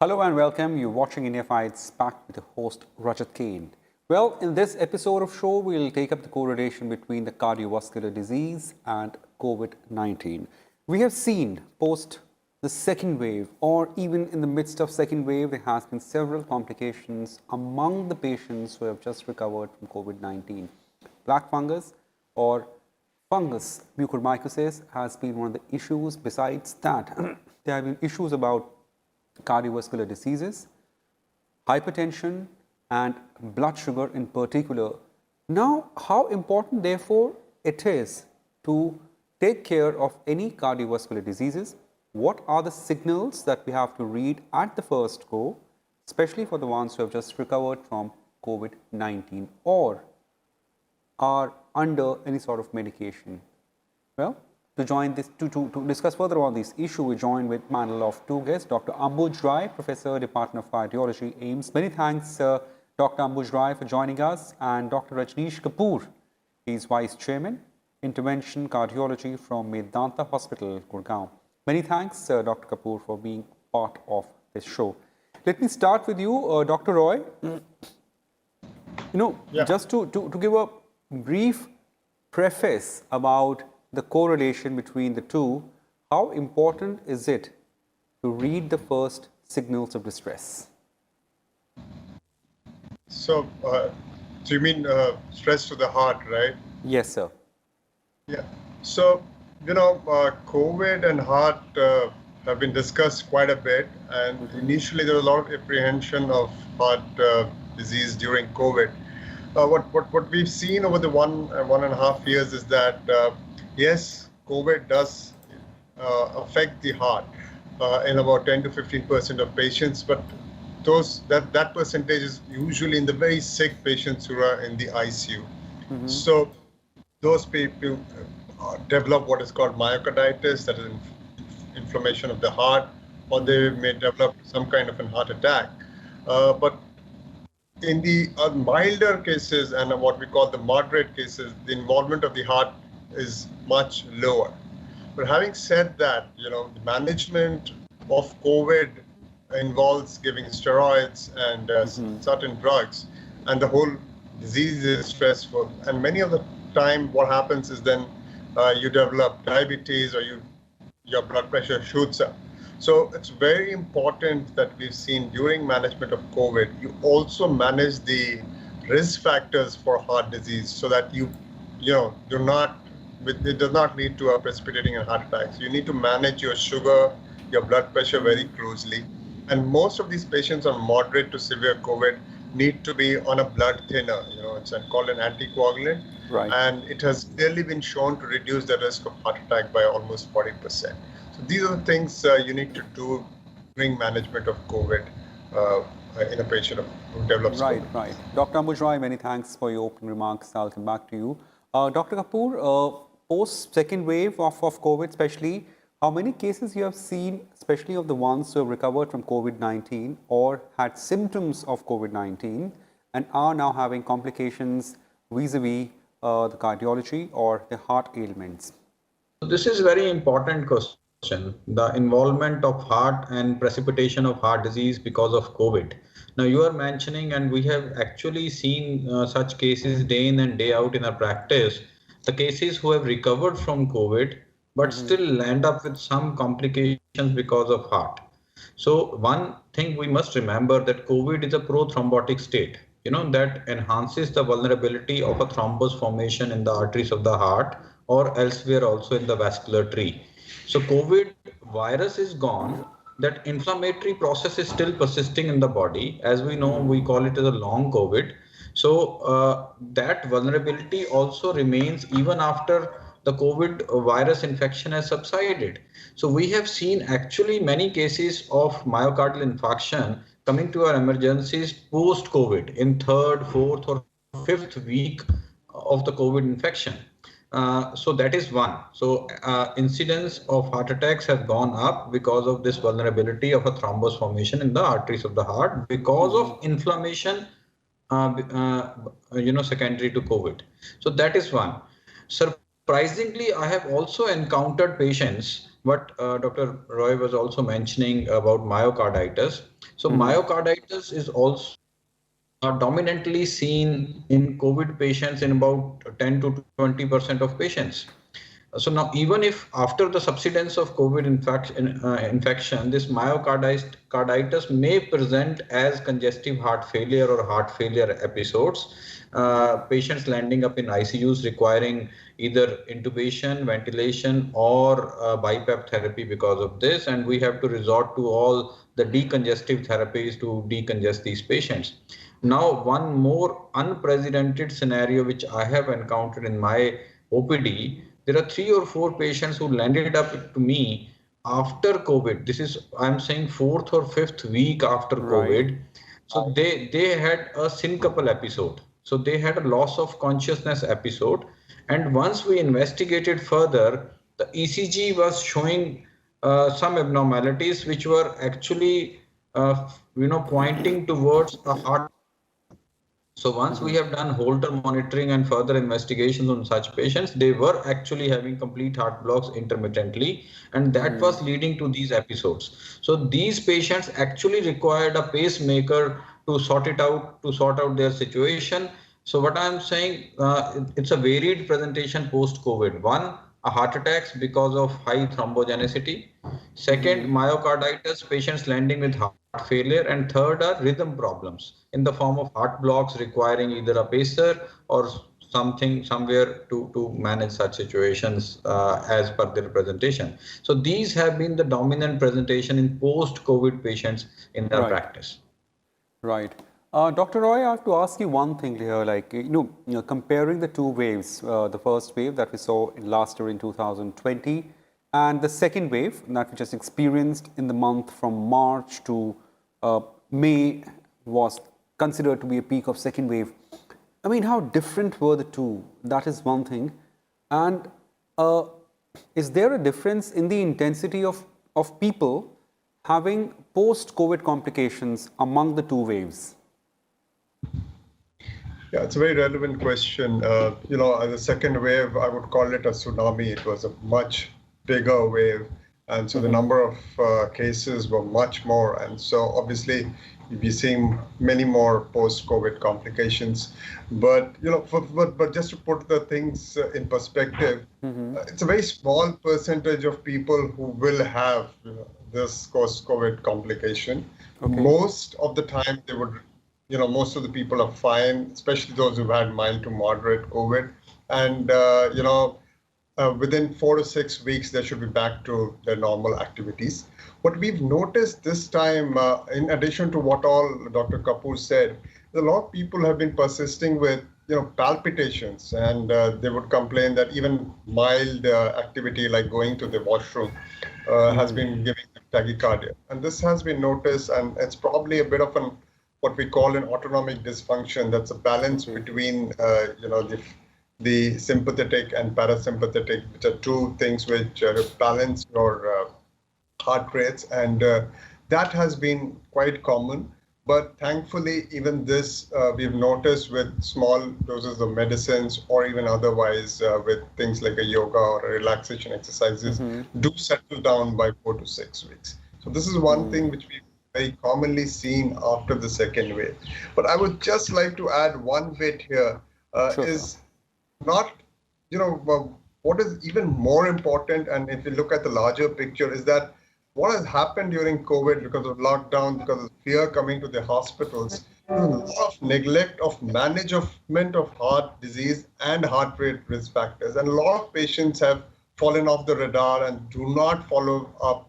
Hello and welcome. You're watching India Fights back with the host Rajat Kain. Well, in this episode of show, we'll take up the correlation between the cardiovascular disease and COVID-19. We have seen post the second wave, or even in the midst of second wave, there has been several complications among the patients who have just recovered from COVID-19. Black fungus or fungus mucormycosis has been one of the issues. Besides that, there have been issues about cardiovascular diseases, hypertension, and blood sugar in particular. Now, how important, therefore, it is to take care of any cardiovascular diseases? What are the signals that we have to read at the first go, especially for the ones who have just recovered from COVID-19 or are under any sort of medication? Well, to discuss further on this issue, we join with a panel of two guests, Dr. Ambuj Rai, Professor, Department of Cardiology, AIIMS. Many thanks, Dr. Ambuj Rai, for joining us, and Dr. Rajneesh Kapoor. He is Vice Chairman, Interventional Cardiology from Medanta Hospital, Gurgaon. Many thanks, Dr. Kapoor, for being part of this show. Let me start with you, Dr. Roy. Just to give a brief preface about the correlation between the two, how important is it to read the first signals of distress? So you mean stress to the heart, right? Yes, sir. Yeah. So, COVID and heart have been discussed quite a bit. And initially, there was a lot of apprehension of heart disease during COVID. What we've seen over the one and a half years is that yes, COVID does affect the heart in about 10 to 15% of patients, but that percentage is usually in the very sick patients who are in the ICU. So those people develop what is called myocarditis, that is inflammation of the heart, or they may develop some kind of a heart attack. But in the milder cases and what we call the moderate cases, the involvement of the heart is much lower. But having said that, the management of COVID involves giving steroids and certain drugs, and the whole disease is stressful. And many of the time, what happens is then you develop diabetes or your blood pressure shoots up. So it's very important that we've seen during management of COVID, you also manage the risk factors for heart disease so that it does not lead to a precipitating a heart attack. So you need to manage your sugar, your blood pressure very closely. And most of these patients on moderate to severe COVID need to be on a blood thinner. It's called an anticoagulant. Right. And it has clearly been shown to reduce the risk of heart attack by almost 40%. So these are the things you need to do during management of COVID in a patient who develops COVID. Right. Dr. Ambuj Rai, many thanks for your opening remarks. I'll come back to you. Dr. Kapoor, post second wave of COVID especially, how many cases you have seen, especially of the ones who have recovered from COVID-19 or had symptoms of COVID-19 and are now having complications vis-a-vis the cardiology or the heart ailments? This is a very important question, the involvement of heart and precipitation of heart disease because of COVID. Now you are mentioning, and we have actually seen such cases day in and day out in our practice, the cases who have recovered from COVID but still land up with some complications because of heart. So one thing we must remember that COVID is a prothrombotic state, that enhances the vulnerability of a thrombus formation in the arteries of the heart or elsewhere also in the vascular tree. So COVID virus is gone, that inflammatory process is still persisting in the body. As we know, we call it as a long COVID. So that vulnerability also remains even after the COVID virus infection has subsided. So we have seen actually many cases of myocardial infarction coming to our emergencies post-COVID in third, fourth or fifth week of the COVID infection. So that is one. So incidence of heart attacks have gone up because of this vulnerability of a thrombus formation in the arteries of the heart because of inflammation, secondary to COVID. So that is one. Surprisingly, I have also encountered patients what Dr. Roy was also mentioning about myocarditis. So myocarditis is also dominantly seen in COVID patients in about 10 to 20% of patients. So now, even if after the subsidence of COVID infection, this myocarditis may present as congestive heart failure or heart failure episodes, patients landing up in ICUs requiring either intubation, ventilation, or BiPAP therapy because of this, and we have to resort to all the decongestive therapies to decongest these patients. Now, one more unprecedented scenario which I have encountered in my OPD, there are 3 or 4 patients who landed up to me after COVID. This is, I'm saying, 4th or 5th week after Right. COVID. So they had a syncopal episode. So they had a loss of consciousness episode. And once we investigated further, the ECG was showing some abnormalities which were actually, pointing towards a heart. So once we have done Holter monitoring and further investigations on such patients, they were actually having complete heart blocks intermittently, and that was leading to these episodes. So these patients actually required a pacemaker to sort out their situation. So what I'm saying, it's a varied presentation post-COVID. One, a heart attacks because of high thrombogenicity. Second, myocarditis, patients landing with heart failure. And third are rhythm problems in the form of heart blocks requiring either a pacer or something somewhere to manage such situations as per their presentation. So these have been the dominant presentation in post-COVID patients in our Right. practice. Right. Dr. Roy, I have to ask you one thing here, like, comparing the two waves, the first wave that we saw last year in 2020 and the second wave that we just experienced in the month from March to May was considered to be a peak of second wave. I mean, how different were the two? That is one thing. And uh, is there a difference in the intensity of people having post-COVID complications among the two waves? Yeah, it's a very relevant question. The second wave, I would call it a tsunami. It was a much bigger wave. And so the number of cases were much more. And so obviously, we're seeing many more post-COVID complications. But, but just to put the things in perspective, it's a very small percentage of people who will have this post-COVID complication. Okay. Most of the time, they would most of the people are fine, especially those who've had mild to moderate COVID. And, within 4 to 6 weeks, they should be back to their normal activities. What we've noticed this time, in addition to what all Dr. Kapoor said, a lot of people have been persisting with, palpitations, and they would complain that even mild activity like going to the washroom has been giving them tachycardia. And this has been noticed, and it's probably a bit of what we call an autonomic dysfunction. That's a balance between, the sympathetic and parasympathetic, which are two things which balance your heart rates, and that has been quite common. But thankfully, even this we've noticed with small doses of medicines or even otherwise with things like a yoga or a relaxation exercises do settle down by 4 to 6 weeks. So this is one thing which we've very commonly seen after the second wave. But I would just like to add one bit here is not, what is even more important, and if you look at the larger picture, is that what has happened during COVID because of lockdown, because of fear coming to the hospitals, there's a lot of neglect of management of heart disease and heart rate risk factors. And a lot of patients have fallen off the radar and do not follow up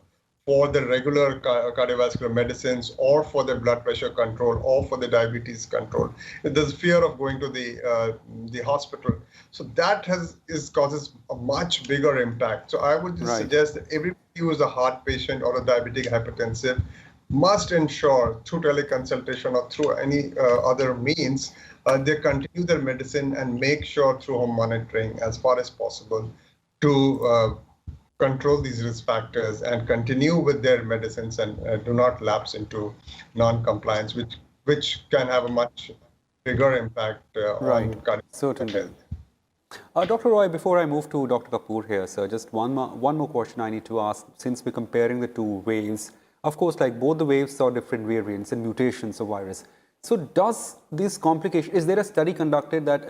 for the regular cardiovascular medicines or for the blood pressure control or for the diabetes control. There's fear of going to the hospital. So that causes a much bigger impact. So I would just suggest that everybody who is a heart patient or a diabetic hypertensive must ensure through teleconsultation or through any other means, they continue their medicine and make sure through home monitoring as far as possible to control these risk factors and continue with their medicines and do not lapse into non-compliance, which can have a much bigger impact on cardiovascular health. Dr. Roy, before I move to Dr. Kapoor here, sir, just one more question I need to ask. Since we're comparing the two waves, of course, like both the waves saw different variants and mutations of virus. So does this complication, is there a study conducted that,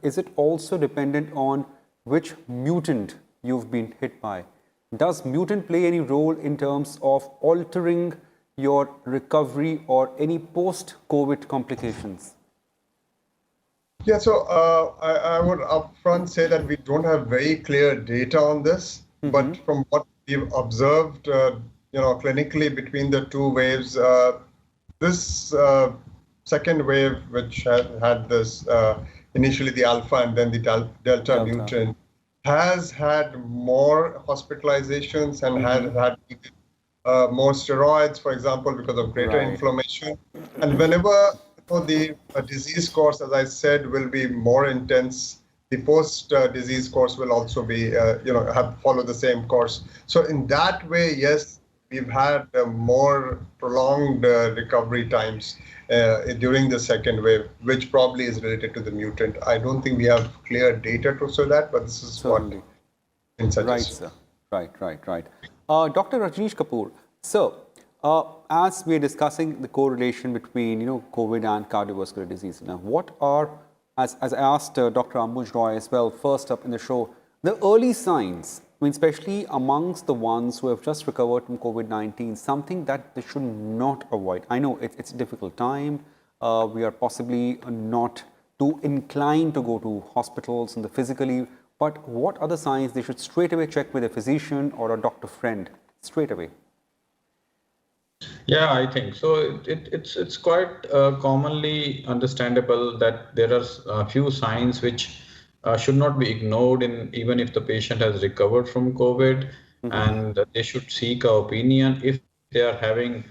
is it also dependent on which mutant you've been hit by? Does mutant play any role in terms of altering your recovery or any post-COVID complications? Yeah, so I would upfront say that we don't have very clear data on this, but from what we've observed, clinically between the two waves, this second wave, which had this initially the alpha and then the delta mutant, has had more hospitalizations and has had more steroids, for example, because of greater inflammation. And whenever the disease course, as I said, will be more intense, the post-disease course will also be, follow the same course. So in that way, yes, we've had more prolonged recovery times during the second wave, which probably is related to the mutant. I don't think we have clear data to show that, but this is what it suggests. Right, sir. Right. Dr. Rajneesh Kapoor, so as we're discussing the correlation between COVID and cardiovascular disease, now what are, as I asked Dr. Ambuj Roy as well, first up in the show, the early signs, especially amongst the ones who have just recovered from COVID-19, something that they should not avoid. I know it's a difficult time. We are possibly not too inclined to go to hospitals and physically, but what are the signs they should straight away check with a physician or a doctor friend straight away? Yeah, I think so. It's quite commonly understandable that there are a few signs which should not be ignored even if the patient has recovered from COVID, and they should seek an opinion if they are having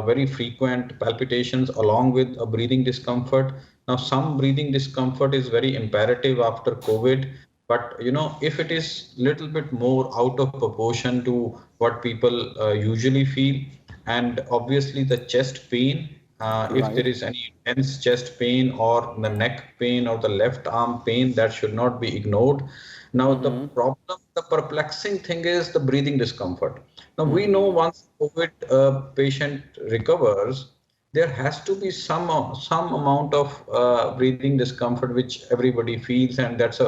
very frequent palpitations along with a breathing discomfort. Now, some breathing discomfort is very imperative after COVID, but if it is little bit more out of proportion to what people usually feel, and obviously the chest pain, if there is any intense chest pain or the neck pain or the left arm pain, that should not be ignored. Now the perplexing thing is the breathing discomfort. Now we know once COVID patient recovers, there has to be some amount of breathing discomfort which everybody feels, and that's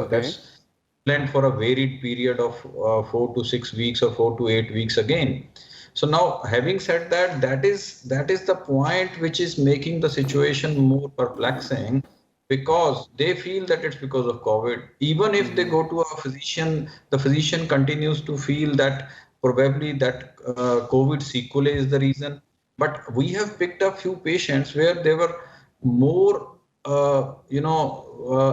planned for a varied period of 4 to 6 weeks or 4 to 8 weeks again. So now, having said that, that is the point which is making the situation more perplexing, because they feel that it's because of COVID. Even if they go to a physician, the physician continues to feel that probably that COVID sequelae is the reason. But we have picked up few patients where there were more,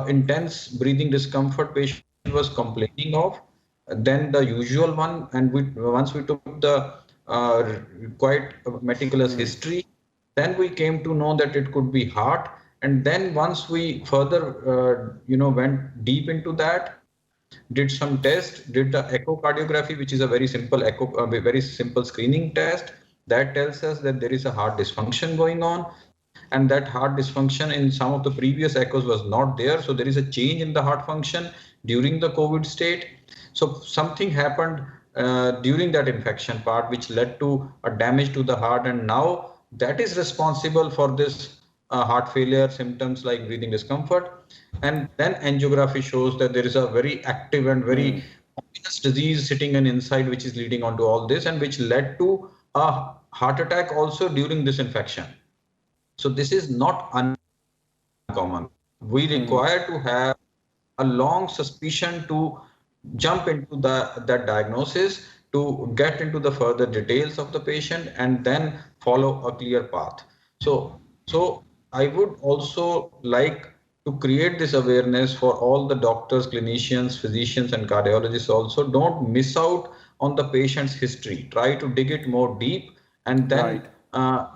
intense breathing discomfort patient was complaining of than the usual one. And once we took the quite meticulous history, then we came to know that it could be heart. And then once we further went deep into that, did some test, did the echocardiography, which is a very simple very simple screening test that tells us that there is a heart dysfunction going on, and that heart dysfunction in some of the previous echoes was not there. So there is a change in the heart function during the COVID state. So something happened during that infection part, which led to a damage to the heart, and now that is responsible for this heart failure symptoms like breathing discomfort. And then angiography shows that there is a very active and very ominous disease sitting inside, which is leading on to all this, and which led to a heart attack also during this infection. So this is not uncommon. We require to have a long suspicion to jump into that diagnosis, to get into the further details of the patient, and then follow a clear path. So I would also like to create this awareness for all the doctors, clinicians, physicians, and cardiologists also. Don't miss out on the patient's history. Try to dig it more deep, and then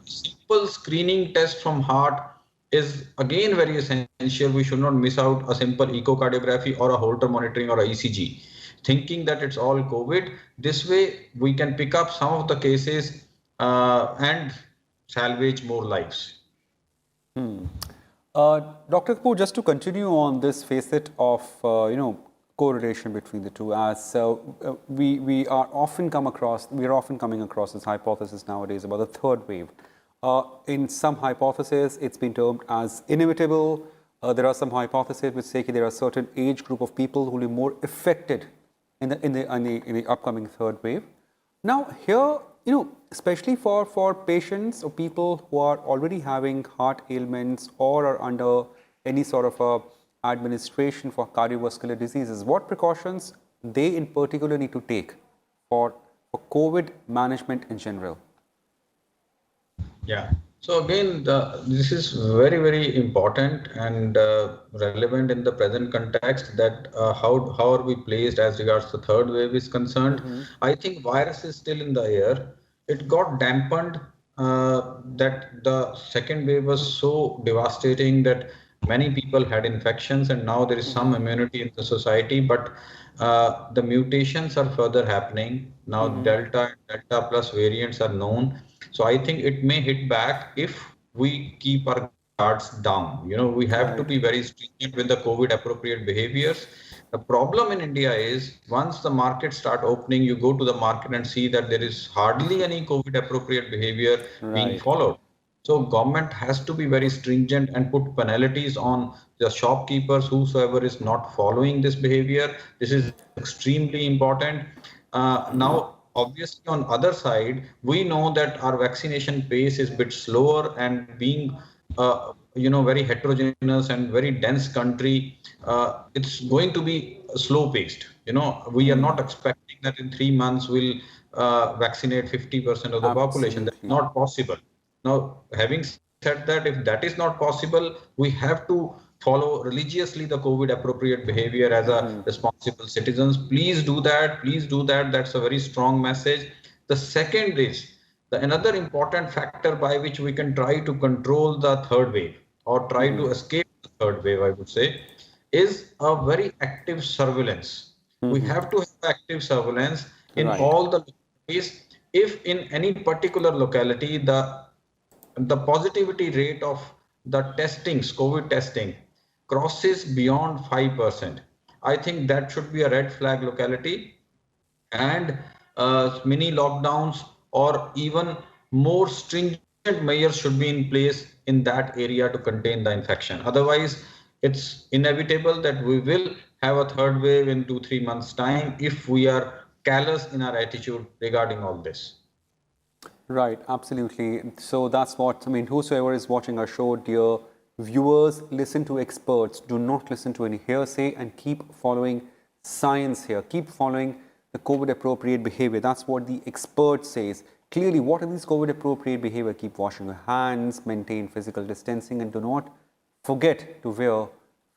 simple screening test from heart is again very essential. We should not miss out a simple echocardiography or a Holter monitoring or a ECG, thinking that it's all COVID. This way we can pick up some of the cases and salvage more lives. Dr. Kapoor, just to continue on this facet of correlation between the two, as we are often coming across this hypothesis nowadays about the third wave. In some hypotheses, it's been termed as inevitable. There are some hypotheses which say that there are certain age group of people who will be more affected in the upcoming third wave. Now here, especially for patients or people who are already having heart ailments or are under any sort of administration for cardiovascular diseases, what precautions they in particular need to take for COVID management in general? Yeah. So again, this is very, very important and relevant in the present context that how are we placed as regards the third wave is concerned. I think virus is still in the air. It got dampened that the second wave was so devastating that many people had infections and now there is some immunity in the society, but the mutations are further happening. Now Delta and Delta plus variants are known. So I think it may hit back if we keep our guards down. We have to be very stringent with the COVID appropriate behaviors. The problem in India is once the markets start opening, you go to the market and see that there is hardly any COVID appropriate behavior being followed. So government has to be very stringent and put penalties on the shopkeepers, whosoever is not following this behavior. This is extremely important. Now, obviously, on other side, we know that our vaccination pace is a bit slower and being, very heterogeneous and very dense country, it's going to be slow paced. We are not expecting that in 3 months we'll vaccinate 50% of the population. That's not possible. Now, having said that, if that is not possible, we have to follow religiously the COVID appropriate behavior as a responsible citizens. Please do that. Please do that. That's a very strong message. The second is another important factor by which we can try to control the third wave or try to escape the third wave, I would say, is a very active surveillance. We have to have active surveillance in all the localities. If in any particular locality, the positivity rate of the testings, COVID testing, crosses beyond 5%, I think that should be a red flag locality, and mini lockdowns or even more stringent measures should be in place in that area to contain the infection. Otherwise, it's inevitable that we will have a third wave in 2-3 months' time if we are callous in our attitude regarding all this. Right, absolutely. So that's what, whosoever is watching our show, dear viewers, listen to experts. Do not listen to any hearsay and keep following science here. Keep following the COVID appropriate behavior. That's what the expert says. Clearly, what are these COVID appropriate behavior? Keep washing your hands, maintain physical distancing, and do not forget to wear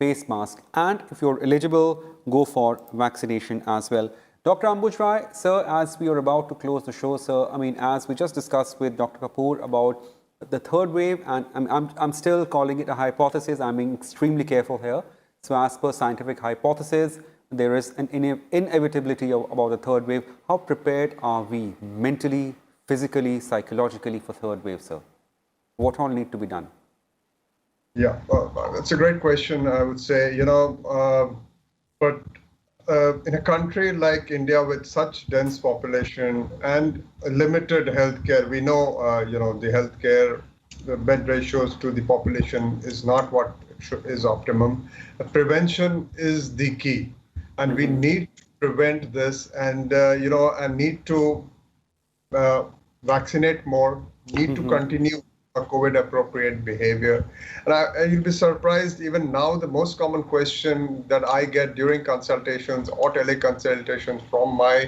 face mask. And if you're eligible, go for vaccination as well. Dr. Ambuj Rai, sir, as we are about to close the show, sir, as we just discussed with Dr. Kapoor about the third wave, and I'm still calling it a hypothesis. I'm being extremely careful here. So as per scientific hypothesis, there is an inevitability about the third wave. How prepared are we mentally, physically, psychologically for third wave, sir? What all need to be done? Yeah, that's a great question, I would say, but in a country like India with such dense population and limited healthcare, we know, the healthcare, the bed ratios to the population is not what is optimum. Prevention is the key, and we need to prevent this, and and need to vaccinate more, need to continue a COVID appropriate behavior. And you'll be surprised, even now, the most common question that I get during consultations or teleconsultations from my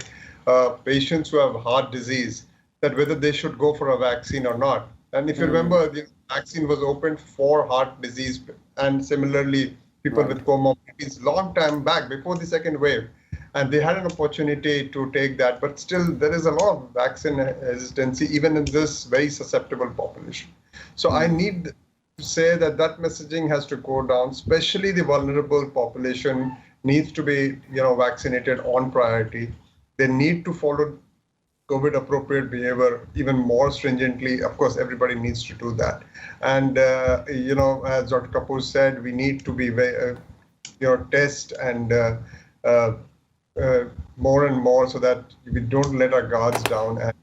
patients who have heart disease, that whether they should go for a vaccine or not. And if you remember, the vaccine was opened for heart disease and similarly people with comorbidities long time back before the second wave. And they had an opportunity to take that, but still there is a lot of vaccine hesitancy even in this very susceptible population. So I need to say that messaging has to go down, especially the vulnerable population needs to be vaccinated on priority. They need to follow COVID appropriate behavior even more stringently. Of course, everybody needs to do that. And, as Dr. Kapoor said, we need to be, test and more and more so that we don't let our guards down and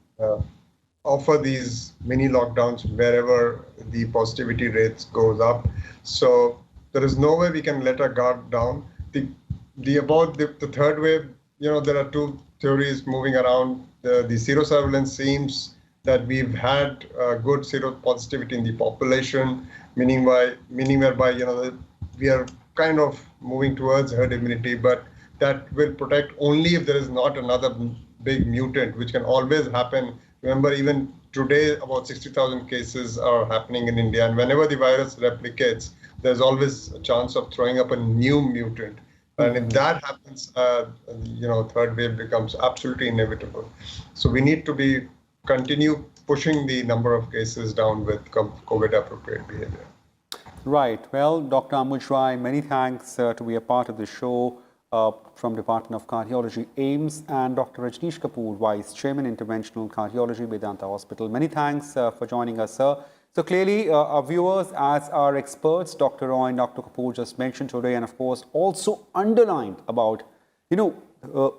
offer these mini lockdowns wherever the positivity rates goes up. So there is no way we can let our guard down. About the third wave, there are two theories moving around. The serosurveillance seems that we've had good seropositivity in the population, meaning whereby we are kind of moving towards herd immunity, but that will protect only if there is not another big mutant, which can always happen. Remember, even today, about 60,000 cases are happening in India, and whenever the virus replicates, there's always a chance of throwing up a new mutant. And if that happens, third wave becomes absolutely inevitable. So we need to continue pushing the number of cases down with COVID-appropriate behavior. Right. Well, Dr. Ambuj, many thanks to be a part of the show from Department of Cardiology, AIIMS, and Dr. Rajneesh Kapoor, Vice Chairman, Interventional Cardiology, Medanta Hospital. Many thanks for joining us, sir. So clearly, our viewers, as our experts, Dr. Roy and Dr. Kapoor just mentioned today, and of course, also underlined about,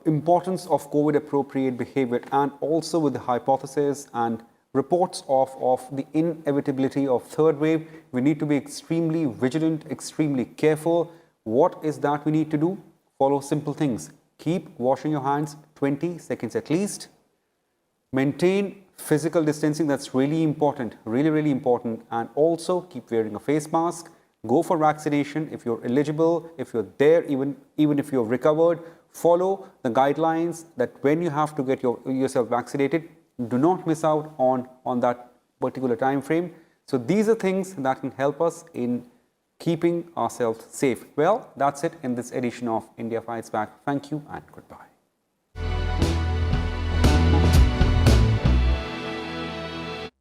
importance of COVID-appropriate behavior, and also with the hypothesis and reports of the inevitability of third wave, we need to be extremely vigilant, extremely careful. What is that we need to do? Follow simple things. Keep washing your hands 20 seconds at least. Maintain physical distancing. That's really important, really important. And also keep wearing a face mask. Go for vaccination if you're eligible, if you're there, even if you're recovered. Follow the guidelines that when you have to get yourself vaccinated, do not miss out on that particular time frame. So these are things that can help us in keeping ourselves safe. Well, that's it in this edition of India Fights Back. Thank you and goodbye.